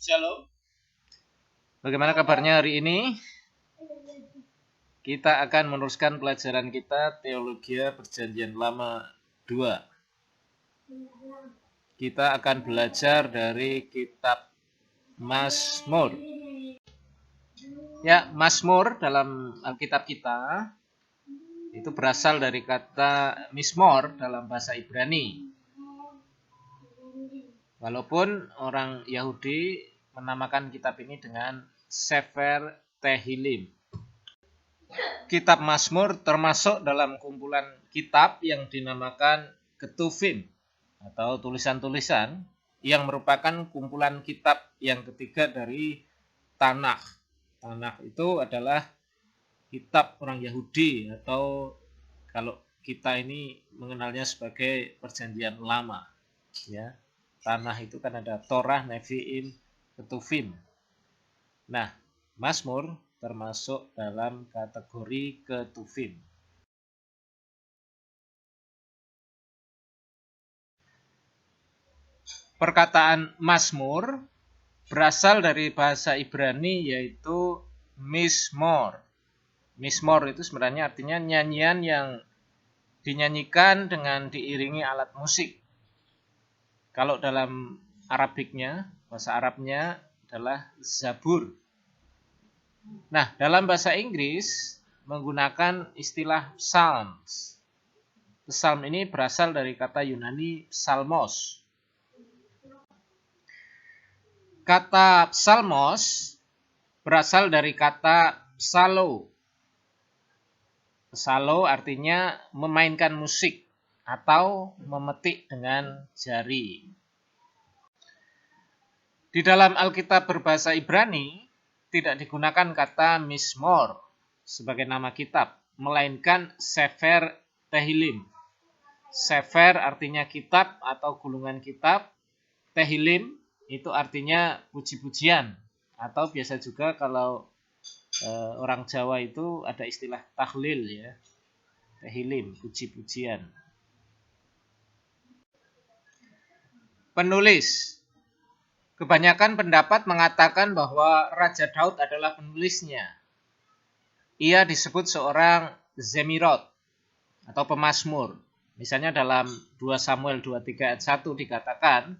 Shalom. Bagaimana kabarnya hari ini? Kita akan meneruskan pelajaran kita Teologi Perjanjian Lama 2. Kita akan belajar dari kitab Mazmur. Ya, Mazmur dalam Alkitab kita itu berasal dari kata Mizmor dalam bahasa Ibrani. Walaupun orang Yahudi menamakan kitab ini dengan Sefer Tehillim. Kitab Mazmur termasuk dalam kumpulan kitab yang dinamakan Ketuvim atau tulisan-tulisan yang merupakan kumpulan kitab yang ketiga dari Tanakh. Tanakh itu adalah kitab orang Yahudi atau kalau kita ini mengenalnya sebagai Perjanjian Lama. Ya, Tanakh itu kan ada Torah, Nevi'im, Ketuvim. Nah, Mazmur termasuk dalam kategori Ketuvim. Perkataan Mazmur berasal dari bahasa Ibrani yaitu Mizmor. Mizmor itu sebenarnya artinya nyanyian yang dinyanyikan dengan diiringi alat musik. Kalau dalam Arabiknya, bahasa Arabnya adalah Zabur. Nah, dalam bahasa Inggris menggunakan istilah Psalms. Psalm ini berasal dari kata Yunani Psalmos. Kata Psalmos berasal dari kata psalo. Psalo artinya memainkan musik atau memetik dengan jari. Di dalam Alkitab berbahasa Ibrani tidak digunakan kata Mizmor sebagai nama kitab, melainkan Sefer Tehillim. Sefer artinya kitab atau gulungan kitab. Tehillim itu artinya puji-pujian. Atau biasa juga kalau orang Jawa itu ada istilah tahlil ya. Tehillim, puji-pujian. Penulis. Kebanyakan pendapat mengatakan bahwa Raja Daud adalah penulisnya. Ia disebut seorang Zemirot atau pemazmur. Misalnya dalam 2 Samuel 23 ayat 1 dikatakan,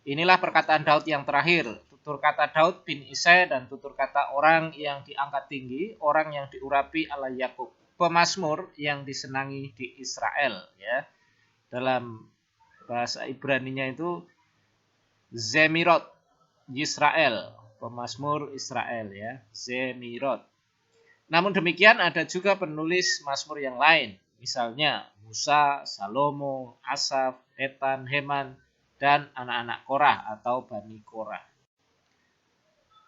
inilah perkataan Daud yang terakhir, tutur kata Daud bin Isai dan tutur kata orang yang diangkat tinggi, orang yang diurapi Allah Yakub, pemazmur yang disenangi di Israel. Ya. Dalam bahasa Ibraninya itu Zemirot Yisrael, pemazmur Israel ya, Zemirot. Namun demikian ada juga penulis mazmur yang lain, misalnya Musa, Salomo, Asaf, Etan, Heman, dan anak-anak Korah atau Bani Korah.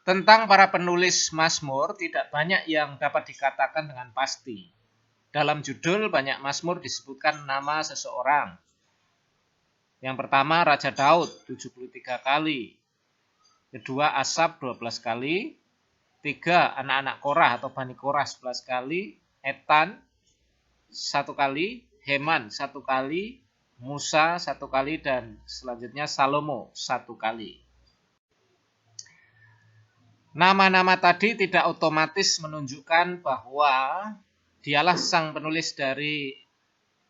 Tentang para penulis mazmur tidak banyak yang dapat dikatakan dengan pasti. Dalam judul banyak mazmur disebutkan nama seseorang. Yang pertama Raja Daud 73 kali. Kedua Asaf 12 kali. 3 anak-anak Korah atau Bani Korah 11 kali. Etan 1 kali. Heman 1 kali. Musa 1 kali. Dan selanjutnya Salomo 1 kali. Nama-nama tadi tidak otomatis menunjukkan bahwa dialah sang penulis dari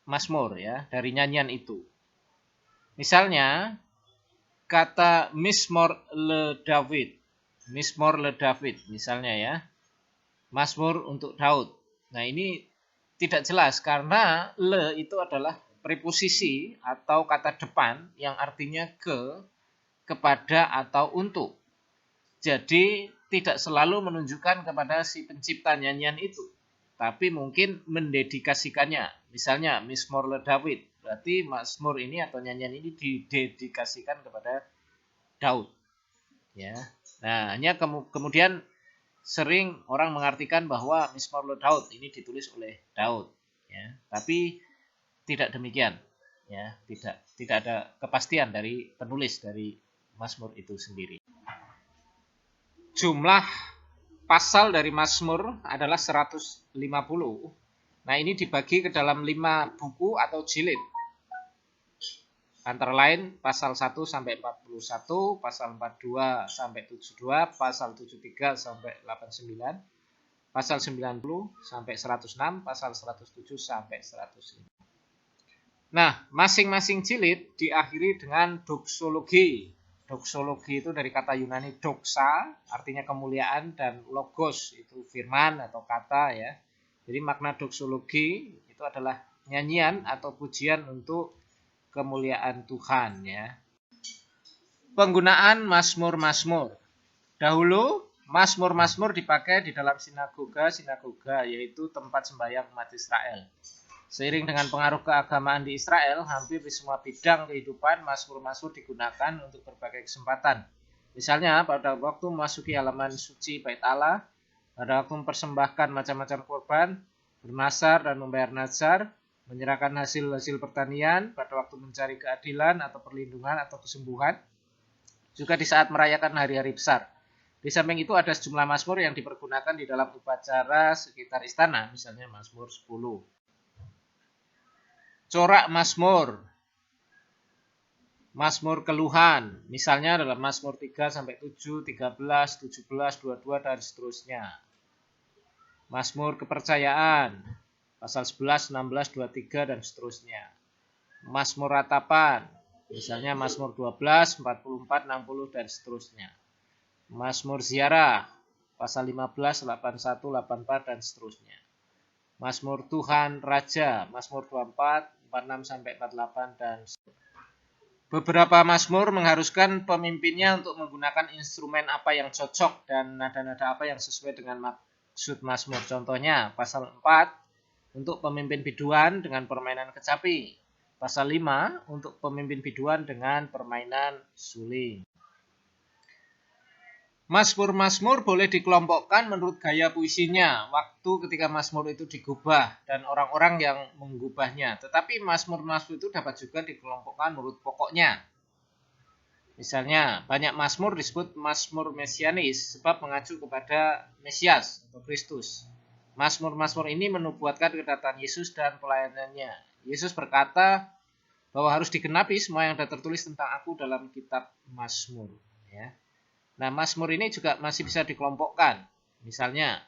mazmur ya, dari nyanyian itu. Misalnya, kata Mizmor le David. Mizmor le David misalnya ya. Mazmur untuk Daud. Nah ini tidak jelas karena le itu adalah preposisi atau kata depan yang artinya ke, kepada atau untuk. Jadi tidak selalu menunjukkan kepada si pencipta nyanyian itu. Tapi mungkin mendedikasikannya. Misalnya Mizmor le David. Berarti mazmur ini atau nyanyian ini didedikasikan kepada Daud. Ya. Nah, hanya kemudian sering orang mengartikan bahwa Mizmor le Daud ini ditulis oleh Daud. Ya. Tapi tidak demikian. Ya, tidak ada kepastian dari penulis dari mazmur itu sendiri. Jumlah pasal dari Mazmur adalah 150. Nah ini dibagi ke dalam 5 buku atau jilid. Antara lain pasal 1 sampai 41, pasal 42 sampai 72, pasal 73 sampai 89, pasal 90 sampai 106, pasal 107 sampai 105. Nah, masing-masing jilid diakhiri dengan doksologi. Doksologi itu dari kata Yunani doxa, artinya kemuliaan, dan logos itu firman atau kata ya. Jadi makna doksologi itu adalah nyanyian atau pujian untuk kemuliaan Tuhan ya. Penggunaan mazmur-mazmur. Dahulu mazmur-mazmur dipakai di dalam sinagoga, yaitu tempat sembahyang umat Israel. Seiring dengan pengaruh keagamaan di Israel, hampir di semua bidang kehidupan mazmur-mazmur digunakan untuk berbagai kesempatan. Misalnya pada waktu memasuki halaman suci Bait Allah, pada waktu mempersembahkan macam-macam korban, bernazar dan membayar nazar, menyerahkan hasil-hasil pertanian, pada waktu mencari keadilan atau perlindungan atau kesembuhan, juga di saat merayakan hari-hari besar. Di samping itu ada sejumlah mazmur yang dipergunakan di dalam upacara sekitar istana, misalnya Mazmur 10. Corak mazmur. Mazmur keluhan, misalnya dalam Mazmur 3 sampai 7, 13, 17, 22 dan seterusnya. Mazmur kepercayaan, pasal 11, 16, 23 dan seterusnya. Mazmur ratapan, misalnya Mazmur 12, 44, 60 dan seterusnya. Mazmur ziarah, pasal 15, 81, 84 dan seterusnya. Mazmur Tuhan Raja, Mazmur 24, 46 sampai 48 dan seterusnya. Beberapa mazmur mengharuskan pemimpinnya untuk menggunakan instrumen apa yang cocok dan nada-nada apa yang sesuai dengan maksud mazmur. Contohnya, pasal 4 untuk pemimpin biduan dengan permainan kecapi. Pasal 5 untuk pemimpin biduan dengan permainan suling. Mazmur-mazmur boleh dikelompokkan menurut gaya puisinya, waktu ketika mazmur itu digubah, dan orang-orang yang menggubahnya. Tetapi mazmur-mazmur itu dapat juga dikelompokkan menurut pokoknya. Misalnya, banyak mazmur disebut mazmur mesianis, sebab mengacu kepada Mesias atau Kristus. Mazmur-mazmur ini menubuatkan kedatangan Yesus dan pelayanannya. Yesus berkata bahwa harus digenapi semua yang sudah tertulis tentang aku dalam kitab Mazmur. Ya. Nah, mazmur ini juga masih bisa dikelompokkan. Misalnya,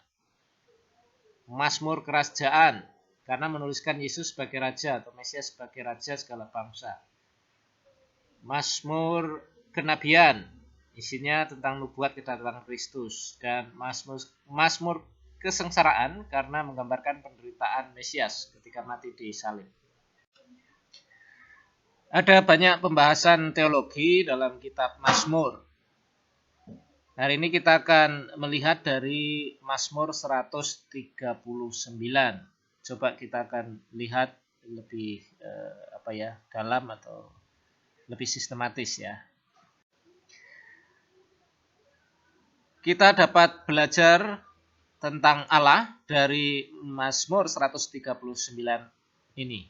mazmur kerajaan, karena menuliskan Yesus sebagai Raja atau Mesias sebagai Raja segala bangsa. Mazmur kenabian, isinya tentang nubuat kedatangan Kristus. Dan mazmur kesengsaraan, karena menggambarkan penderitaan Mesias ketika mati di salib. Ada banyak pembahasan teologi dalam kitab Mazmur. Hari ini kita akan melihat dari Mazmur 139. Coba kita akan lihat lebih dalam atau lebih sistematis ya. Kita dapat belajar tentang Allah dari Mazmur 139 ini.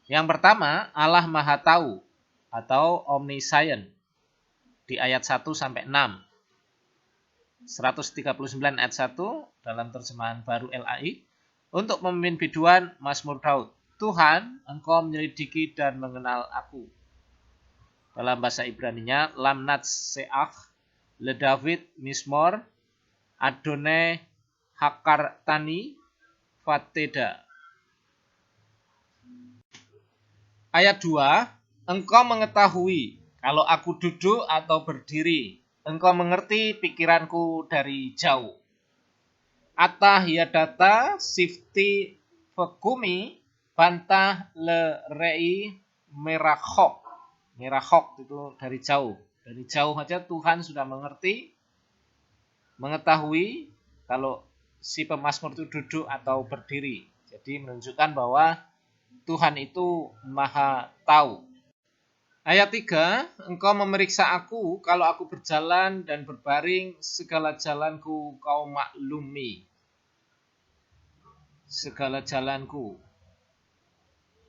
Yang pertama, Allah Maha Tahu atau Omniscient di ayat 1 sampai 6. 139 ayat 1 dalam terjemahan baru LAI. Untuk pemimpin biduan, Mazmur Daud. Tuhan, Engkau menyelidiki dan mengenal aku. Dalam bahasa Ibraninya, Lamnat Seach, Le David Mismor, Adonai Hakartani, Fateda. Ayat 2, Engkau mengetahui kalau aku duduk atau berdiri. Engkau mengerti pikiranku dari jauh. Atah yadata sifti fekumi bantah le rei merachok. Merachok itu dari jauh. Dari jauh saja Tuhan sudah mengerti, mengetahui kalau si pemazmur itu duduk atau berdiri. Jadi menunjukkan bahwa Tuhan itu Maha Tahu. Ayat 3, Engkau memeriksa aku kalau aku berjalan dan berbaring, segala jalanku kau maklumi. Segala jalanku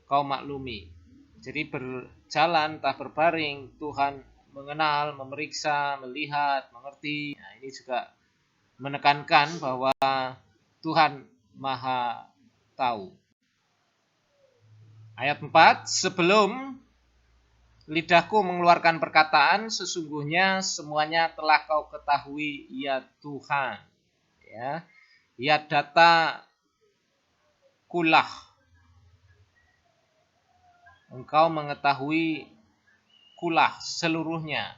kau maklumi. Jadi berjalan, entah berbaring, Tuhan mengenal, memeriksa, melihat, mengerti. Nah, ini juga menekankan bahwa Tuhan Maha Tahu. Ayat 4, sebelum Lidahku mengeluarkan perkataan, sesungguhnya semuanya telah kau ketahui, ya Tuhan. Ya data kulah, engkau mengetahui kulah seluruhnya.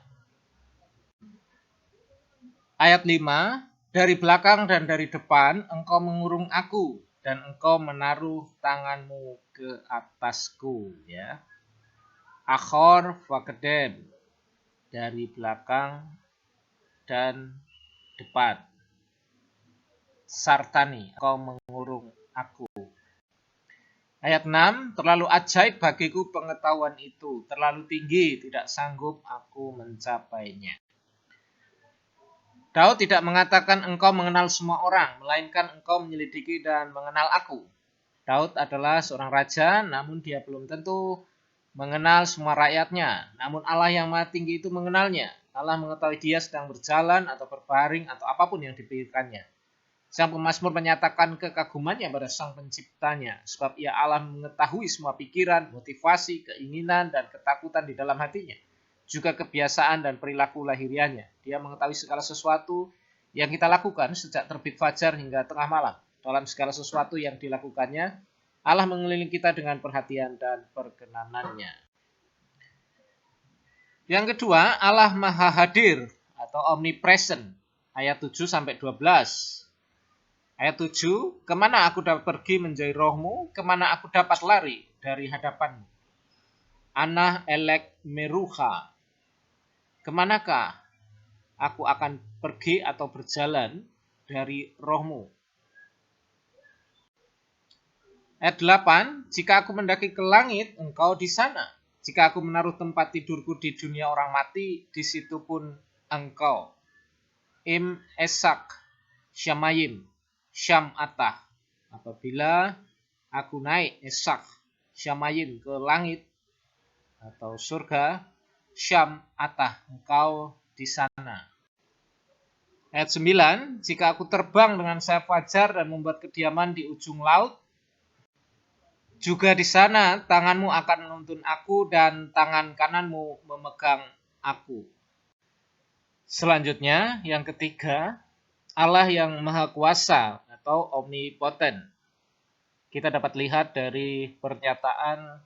Ayat 5, dari belakang dan dari depan engkau mengurung aku, dan engkau menaruh tanganmu ke atasku. Akhor fakedem, dari belakang dan depan. Sartani, engkau mengurung aku. Ayat 6, terlalu ajaib bagiku pengetahuan itu, terlalu tinggi, tidak sanggup aku mencapainya. Daud tidak mengatakan engkau mengenal semua orang, melainkan engkau menyelidiki dan mengenal aku. Daud adalah seorang raja, namun dia belum tentu mengenal semua rakyatnya. Namun Allah yang Maha Tinggi itu mengenalnya. Allah mengetahui dia sedang berjalan atau berbaring atau apapun yang dipikirkannya. Sang pemazmur menyatakan kekagumannya pada Sang Penciptanya, sebab ia Allah mengetahui semua pikiran, motivasi, keinginan, dan ketakutan di dalam hatinya. Juga kebiasaan dan perilaku lahiriahnya. Dia mengetahui segala sesuatu yang kita lakukan sejak terbit fajar hingga tengah malam. Dalam segala sesuatu yang dilakukannya, Allah mengelilingi kita dengan perhatian dan perkenanannya. Yang kedua, Allah Maha Hadir atau omnipresent. Ayat 7-12. Ayat 7, kemana aku dapat pergi menjauhi rohmu, kemana aku dapat lari dari hadapanmu. Anah elek meruha, kemanakah aku akan pergi atau berjalan dari rohmu. Ayat 8, jika aku mendaki ke langit, engkau di sana. Jika aku menaruh tempat tidurku di dunia orang mati, di situ pun engkau. Im esak syamayim syam atah. Apabila aku naik esak syamayim ke langit atau surga, syam atah, engkau di sana. Ayat 9, jika aku terbang dengan sayap fajar dan membuat kediaman di ujung laut, juga di sana tanganmu akan menuntun aku dan tangan kananmu memegang aku. Selanjutnya, yang ketiga, Allah yang Maha Kuasa atau omnipotent. Kita dapat lihat dari pernyataan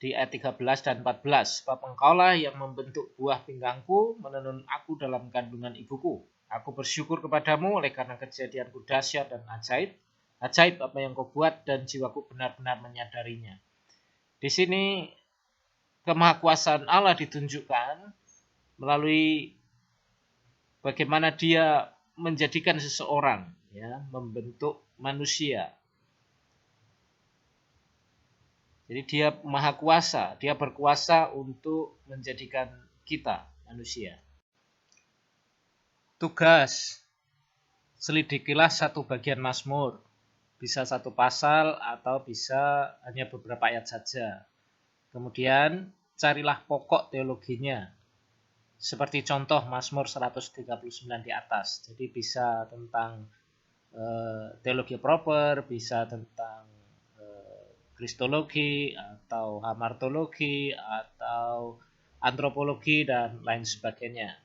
di ayat 13 dan 14. Sebab engkaulah yang membentuk buah pinggangku, menenun aku dalam kandungan ibuku. Aku bersyukur kepadamu oleh karena kejadianku dahsyat dan ajaib. Ajaib apa yang kau buat dan jiwaku benar-benar menyadarinya. Di sini kemahakuasaan Allah ditunjukkan melalui bagaimana dia menjadikan seseorang, membentuk manusia. Jadi dia maha kuasa, dia berkuasa untuk menjadikan kita manusia. Tugas, selidikilah satu bagian Mazmur. Bisa satu pasal atau bisa hanya beberapa ayat saja. Kemudian carilah pokok teologinya. Seperti contoh Mazmur 139 di atas. Jadi bisa tentang teologi proper, bisa tentang kristologi atau hamartologi atau antropologi dan lain sebagainya.